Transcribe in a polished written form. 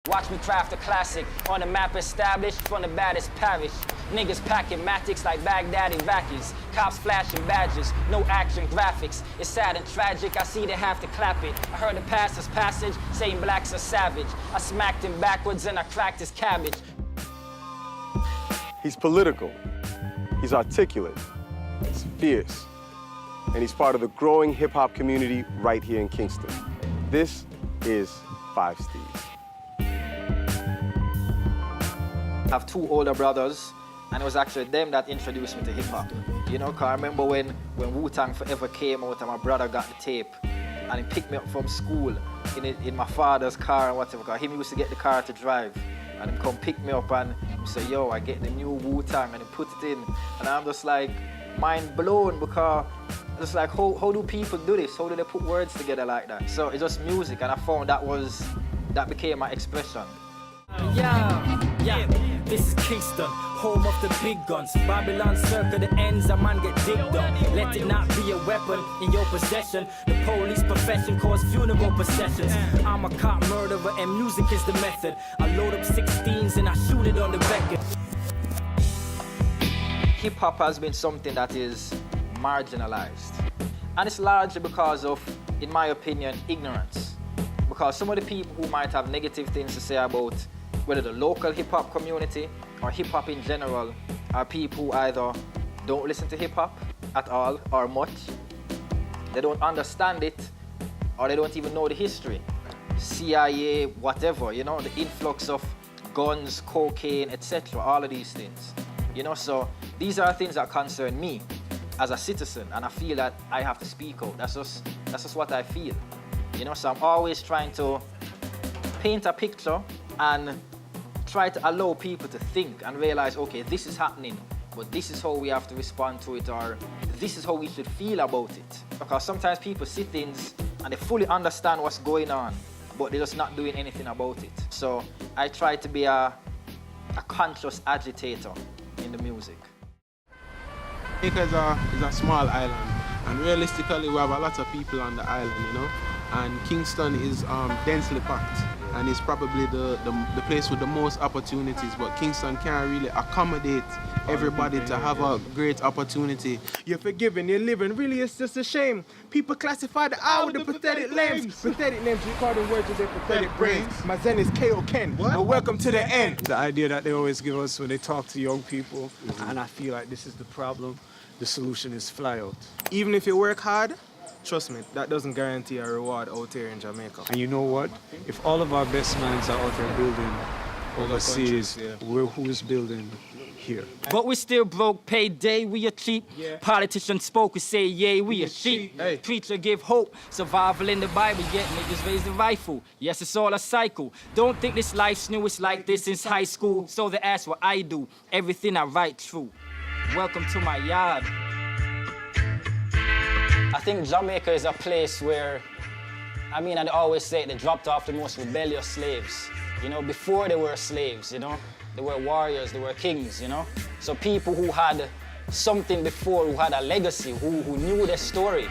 Watch me craft a classic on a map established from the baddest parish. Niggas packing matics like Baghdadi vackies. Cops flashing badges, no action graphics. It's sad and tragic, I see they have to clap it. I heard the pastor's passage saying blacks are savage. I smacked him backwards and I cracked his cabbage. He's political, he's articulate, he's fierce, and he's part of the growing hip-hop community right here in Kingston. This is Five Steez. I have two older brothers, and it was actually them that introduced me to hip-hop. You know, cause I remember when Wu-Tang Forever came out and my brother got the tape, and he picked me up from school in my father's car and whatever, cause him used to get the car to drive. And he come pick me up and he say, yo, I get the new Wu-Tang, and he put it in. And I'm just like, mind blown, because it's like, how do people do this? How do they put words together like that? So it's just music, and I found that became my expression. Yeah, this is Kingston, home of the big guns. Babylon circle the ends, a man get digged on. Let it not be a weapon in your possession. The police profession cause funeral processions. I'm a cop murderer and music is the method. I load up 16s and I shoot it on the record. Hip-hop has been something that is marginalized. And it's largely because of, in my opinion, ignorance. Because some of the people who might have negative things to say about whether the local hip-hop community or hip-hop in general are people who either don't listen to hip-hop at all or much, they don't understand it, or they don't even know the history. CIA, whatever, you know, the influx of guns, cocaine, etc., all of these things. You know, so these are things that concern me as a citizen, and I feel that I have to speak out. That's just what I feel. You know, so I'm always trying to paint a picture and try to allow people to think and realize, okay, this is happening, but this is how we have to respond to it, or this is how we should feel about it. Because sometimes people see things and they fully understand what's going on, but they're just not doing anything about it. So I try to be a conscious agitator in the music. Jamaica is a small island, and realistically we have a lot of people on the island, you know, and Kingston is densely packed, and it's probably the place with the most opportunities, but Kingston can't really accommodate everybody to have a great opportunity. You're forgiven, you're living, really it's just a shame. People classify the I with the pathetic names. Pathetic names, you call them words with their pathetic brains. My Zen is K.O. Ken, and welcome to the end. The idea that they always give us when they talk to young people, and I feel like this is the problem, the solution is fly out. Even if you work hard, trust me, that doesn't guarantee a reward out here in Jamaica. And you know what? If all of our best minds are out there building overseas, who's building here? But we still broke, payday, we are cheap. Politicians spoke, we say yay, we are sheep. Preacher give hope, survival in the Bible, yet niggas raise the rifle. Yes, it's all a cycle. Don't think this life's new, it's like this since high school. So they ask what I do, everything I write true. Welcome to my yard. I think Jamaica is a place where, I mean, I'd always say they dropped off the most rebellious slaves. You know, before they were slaves, you know, they were warriors, they were kings, you know. So people who had something before, who had a legacy, who knew their story.